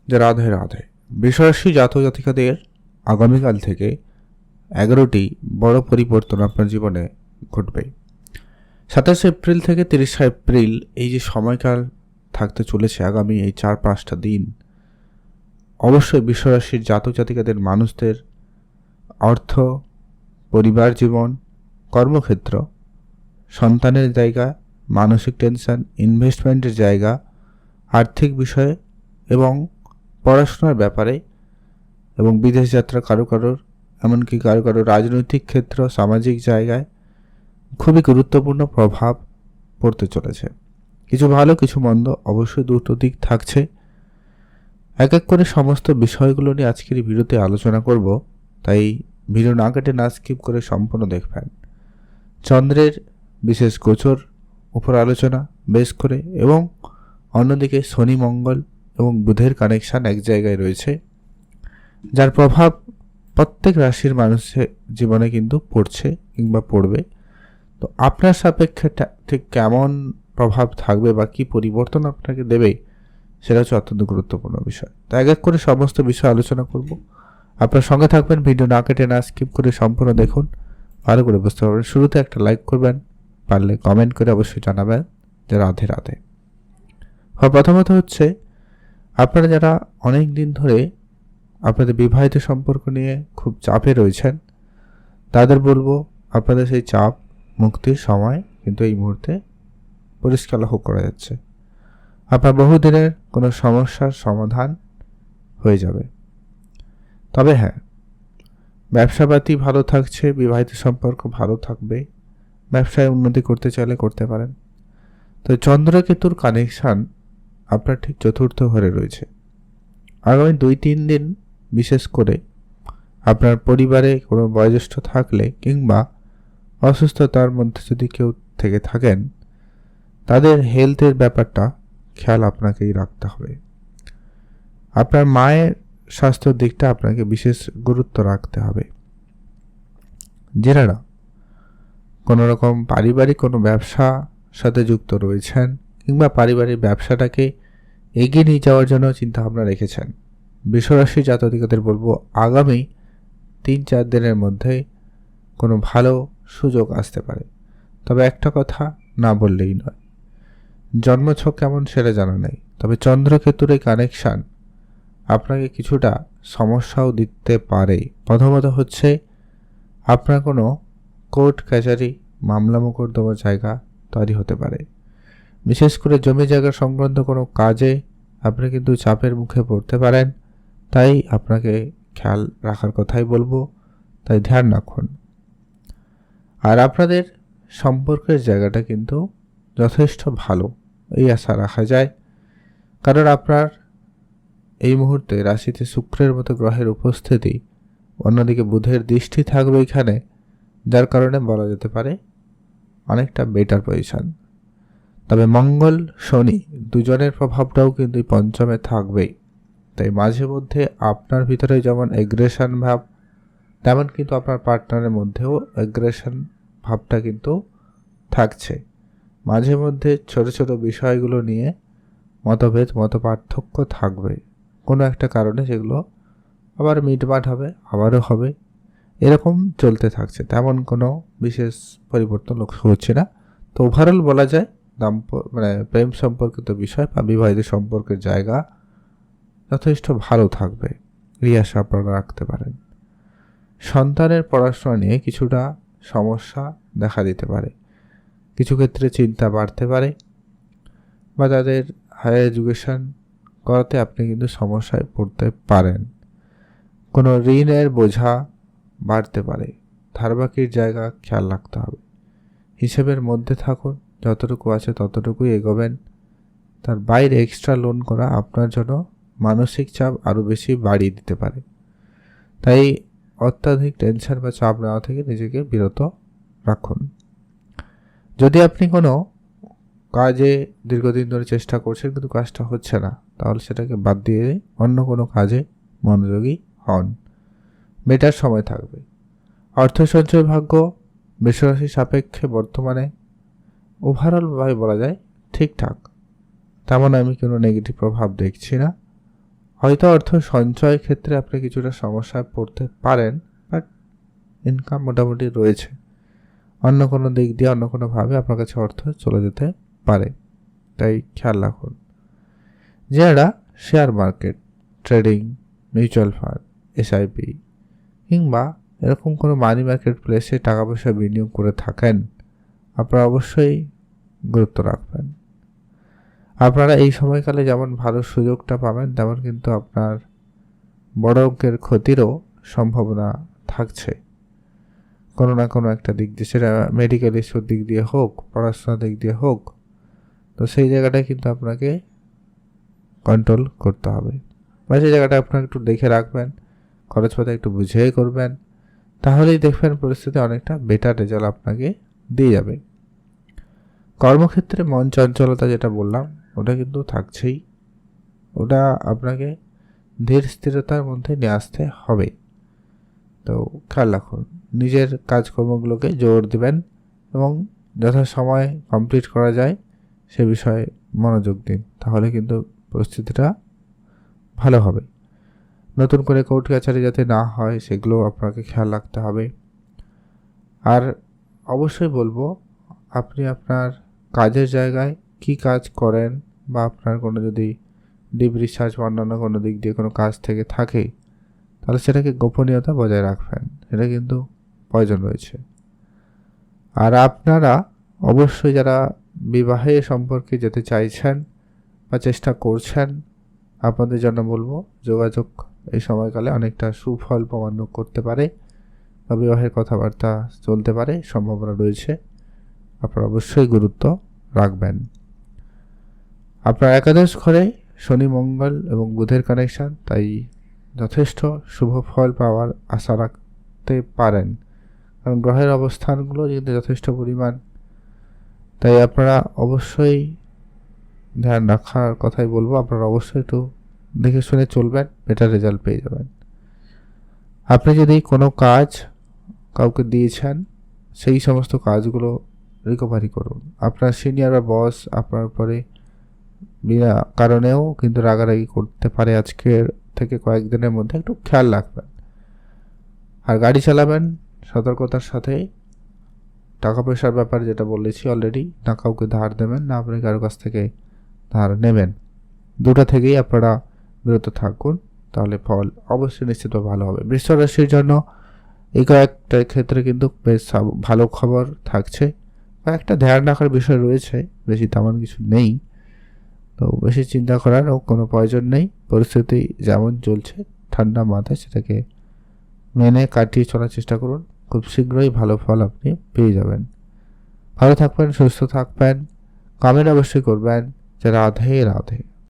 যে রাধে রাধে। বৃষরাশি জাতক জাতিকাদের আগামীকাল থেকে 11টি বড় পরিবর্তন আপনার জীবনে ঘটবে। 27 এপ্রিল থেকে 30 এপ্রিল এই যে সময়কাল থাকতে চলেছে, আগামী এই 4-5টা দিন অবশ্যই বৃষরাশির জাতক জাতিকাদের মানুষদের অর্থ, পরিবার জীবন, কর্মক্ষেত্র, সন্তানের জায়গা, মানসিক টেনশন, ইনভেস্টমেন্টের জায়গা, আর্থিক বিষয়ে এবং পড়াশোনার ব্যাপারে এবং বিদেশ যাত্রা কারো এমনকি কারো রাজনৈতিক ক্ষেত্র, সামাজিক জায়গায় খুবই গুরুত্বপূর্ণ প্রভাব পড়তে চলেছে। কিছু ভালো কিছু মন্দ অবশ্যই দুটো দিক থাকছে। এক এক করে সমস্ত বিষয়গুলো নিয়ে আজকের এই ভিডিওতে আলোচনা করব, তাই ভিডিও না কেটে না স্কিপ করে সম্পূর্ণ দেখবেন। চন্দ্রের বিশেষ গোচর উপর আলোচনা বেশ করে, এবং অন্যদিকে শনি মঙ্গল এবং বুধের কানেকশান এক জায়গায় রয়েছে, যার প্রভাব প্রত্যেক রাশির মানুষের জীবনে কিন্তু পড়ছে কিংবা পড়বে। তো আপনার সাপেক্ষে ঠিক কেমন প্রভাব থাকবে বা কী পরিবর্তন আপনাকে দেবে, সেটা হচ্ছে অত্যন্ত গুরুত্বপূর্ণ বিষয়। তো এক এক করে সমস্ত বিষয় আলোচনা করব। আপনার সঙ্গে থাকবেন, ভিডিও না কেটে না স্কিপ করে সম্পূর্ণ দেখুন, ভালো করে বুঝতে পারবেন। শুরুতে একটা লাইক করবেন, পারলে কমেন্ট করে অবশ্যই জানাবেন যে রাধে রাধে। প্রথমত হচ্ছে, আপনারা যারা অনেক দিন ধরে আপনাদের বিবাহিত সম্পর্ক নিয়ে খুব চাপে রয়েছেন, তাদের বলবো আপনাদের সেই চাপ মুক্তির সময় কিন্তু এই মুহূর্তে পরিষ্কার লক্ষ্য করা যাচ্ছে। আপনার বহুদিনের কোনো সমস্যার সমাধান হয়ে যাবে। তবে হ্যাঁ, ব্যবসাপাতি ভালো থাকছে, বিবাহিত সম্পর্ক ভালো থাকবে, ব্যবসায় উন্নতি করতে চাইলে করতে পারেন। তো চন্দ্রকেতুর কানেকশান আপনার ঠিক চতুর্থ ঘরে রয়েছে। আগামী 2-3 দিন বিশেষ করে আপনার পরিবারে কোনো বয়োজ্যেষ্ঠ থাকলে কিংবা অসুস্থতার মধ্যে যদি কেউ থেকে থাকেন, তাদের হেলথের ব্যাপারটা খেয়াল আপনাকেই রাখতে হবে। আপনার মায়ের স্বাস্থ্যের দিকটা আপনাকে বিশেষ গুরুত্ব রাখতে হবে। যারা কোনো রকম পারিবারিক কোনো ব্যবসার সাথে যুক্ত রয়েছেন কিংবা পারিবারিক ব্যবসাটাকে এগিয়ে নিয়ে যাওয়ার জন্য চিন্তাভাবনা রেখেছেন, বৃষরাশি জাতকদের বলবো আগামী 3-4 দিনের মধ্যে কোনো ভালো সুযোগ আসতে পারে। তবে একটা কথা না বললেই নয়, জন্মছক কেমন সেটা জানা নেই, তবে চন্দ্রকেতুর এই কানেকশান আপনাকে কিছুটা সমস্যাও দিতে পারে। প্রথমত হচ্ছে, আপনার কোনো কোর্ট কাছারি, মামলা মোকদ্দমার জায়গা তৈরি হতে পারে। বিশেষ করে জমি জায়গা সংক্রান্ত কোনো কাজে আপনি কিন্তু চাপের মুখে পড়তে পারেন, তাই আপনাকে খেয়াল রাখার কথাই বলবো, তাই ধ্যান রাখুন। আর আপনাদের সম্পর্কের জায়গাটা কিন্তু যথেষ্ট ভালো, এই আশা রাখা যায়। কারণ আপনার এই মুহূর্তে রাশিতে শুক্রের মতো গ্রহের উপস্থিতি, অন্যদিকে বুধের দৃষ্টি থাকবে এখানে, যার কারণে বলা যেতে পারে অনেকটা বেটার পজিশন। তবে মঙ্গল শনি দুজনের প্রভাবটাও কিন্তু পঞ্চমে থাকবেই, তাই মাঝে মধ্যে আপনার ভিতরে যেমন এগ্রেশন ভাব, তেমন কিন্তু আপনার পার্টনারের মধ্যেও এগ্রেশন ভাবটা কিন্তু থাকছে। মাঝে মধ্যে ছোট ছোট বিষয়গুলো নিয়ে মতভেদ, পার্থক্য থাকবে, কোনো একটা কারণে সেগুলো আবার মিটমাট হবে, আবারও হবে, এরকম চলতে থাকছে। তেমন কোনো বিশেষ পরিবর্তন লক্ষ্য হচ্ছে না। তো ওভারঅল বলা যায় প্রেম সম্পর্কিত বিষয় বা বিবাহিত সম্পর্কের জায়গা যথেষ্ট ভালো থাকবে, এই আশা আপনারা রাখতে পারেন। সন্তানের পড়াশোনা নিয়ে কিছুটা সমস্যা দেখা দিতে পারে, কিছু ক্ষেত্রে চিন্তা বাড়তে পারে, বা তাদের হায়ার এডুকেশন করাতে আপনি কিন্তু সমস্যায় পড়তে পারেন। কোনো ঋণের বোঝা বাড়তে পারে, ধারবাকির জায়গা খেয়াল রাখতে হবে। হিসেবের মধ্যে থাকুন, যতটুকু আছে ততটুকুই এগোবেন। তার বাইরে এক্সট্রা লোন করা আপনার জন্য মানসিক চাপ আরও বেশি বাড়িয়ে দিতে পারে, তাই অত্যাধিক টেনশন বা চাপ নেওয়া থেকে নিজেকে বিরত রাখুন। যদি আপনি কোনো কাজে দীর্ঘদিন ধরে চেষ্টা করছেন কিন্তু কাজটা হচ্ছে না, তাহলে সেটাকে বাদ দিয়ে অন্য কোনো কাজে মনোযোগী হন, বেটার সময় থাকবে। অর্থ সঞ্চয় ভাগ্য বৃষরাশি সাপেক্ষে বর্তমানে ওভারঅলভাবে বলা যায় ঠিকঠাক, তেমন আমি কোনো নেগেটিভ প্রভাব দেখছি না। হয়তো অর্থ সঞ্চয় ক্ষেত্রে আপনি কিছুটা সমস্যায় পড়তে পারেন, বাট ইনকাম মোটামুটি রয়েছে। অন্য কোনো দিক দিয়ে অন্য কোনোভাবে আপনার কাছে অর্থ চলে যেতে পারে, তাই খেয়াল রাখুন। যারা share market, trading, mutual fund, SIP কিংবা এরকম কোনো মানি মার্কেট প্লেসে টাকা পয়সা বিনিয়োগ করে থাকেন, আপনারা অবশ্যই গুরুত্ব রাখবেন। আপনারা এই সময়কালে যেমন ভালো সুযোগটা পাবেন, তেমন কিন্তু আপনার বড় অঙ্কের ক্ষতিরও সম্ভাবনা থাকছে কোনো না কোনো একটা দিক দিয়ে, সেটা মেডিকেল ইস্যুর দিক দিয়ে হোক, পড়াশোনার দিক দিয়ে হোক। তো সেই জায়গাটায় কিন্তু আপনাকে কন্ট্রোল করতে হবে, বা সেই জায়গাটা আপনারা একটু দেখে রাখবেন, খরচপাতি একটু বুঝেই করবেন, তাহলেই দেখবেন পরিস্থিতি অনেকটা বেটার রেজাল্ট আপনাকে দিয়ে যাবে। কর্মক্ষেত্রে মন চঞ্চলতা যেটা বললাম, ওটা কিন্তু থাকছেই। ওটা আপনাকে ধীর স্থিরতার মধ্যে নিয়ে আসতে হবে। তো খেয়াল রাখুন, নিজের কাজকর্মগুলোকে জোর দেবেন এবং যথাসময়ে কমপ্লিট করা যায় সে বিষয়ে মনোযোগ দিন, তাহলে কিন্তু পরিস্থিতিটা ভালো হবে। নতুন করে কোর্ট কাছারি যাতে না হয় সেগুলো আপনাকে খেয়াল রাখতে হবে। আর অবশ্যই বলবো, আপনি আপনার কাজের জায়গায় কি কাজ করেন, বা আপনার কোনো যদি ডিপ রিসার্চ বা অন্যান্য কোনো দিক দিয়ে কোনো কাজ থেকে থাকে, তাহলে সেটাকে গোপনীয়তা বজায় রাখবেন, এটা কিন্তু প্রয়োজন রয়েছে। আর আপনারা অবশ্যই যারা বিবাহে সম্পর্কে যেতে চাইছেন বা চেষ্টা করছেন, আপনাদের জন্য বলবো যোগাযোগ এই সময়কালে অনেকটা সুফল প্রমাণ করতে পারে, বা বিবাহের কথাবার্তা চলতে পারে, সম্ভাবনা রয়েছে। আপনারা অবশ্যই গুরুত্ব রাখবেন। আপনার একাদশ ঘরে শনি, মঙ্গল এবং বুধের কানেকশন, তাই যথেষ্ট শুভ ফল পাওয়ার আশা রাখতে পারেন, কারণ গ্রহের অবস্থানগুলো কিন্তু যথেষ্ট পরিমাণ। তাই আপনারা অবশ্যই ধ্যান রাখার কথাই বলবো, আপনারা অবশ্যই একটু দেখে শুনে চলবেন, বেটার রেজাল্ট পেয়ে যাবেন। আপনি যদি কোনো কাজ কাউকে দিয়েছেন, সেই সমস্ত কাজগুলো রিকভারি করুন। আপনার সিনিয়র বা বস আপনার উপরে বিনা কারণেও কিন্তু রাগারাগি করতে পারে, আজকের থেকে কয়েকদিনের মধ্যে একটু খেয়াল রাখবেন। আর গাড়ি চালাবেন সতর্কতার সাথে। টাকা পয়সার ব্যাপার যেটা বলেছি অলরেডি, না কাউকে ধার দেবেন, না আপনি কারো কাছ থেকে ধার নেবেন, দুটো থেকেই আপনারা বিরত থাকুন, তাহলে ফল অবশ্যই নিশ্চিতভাবে ভালো হবে। বৃষ রাশির জন্য এই কয়েকটা ক্ষেত্রে কিন্তু বেশ ভালো খবর থাকছে, কয়েকটা ধ্যান রাখার বিষয় রয়েছে, বেশি তেমন কিছু নেই। তো বেশি চিন্তা করারও কোনো প্রয়োজন নেই, পরিস্থিতি যেমন চলছে ঠান্ডা মাথায় সেটাকে মেনে কাটিয়ে চলার চেষ্টা করুন, খুব শীঘ্রই ভালো ফল আপনি পেয়ে যাবেন। ভালো থাকবেন, সুস্থ থাকবেন, কমেন্ট অবশ্যই করবেন। রাধে রাধে।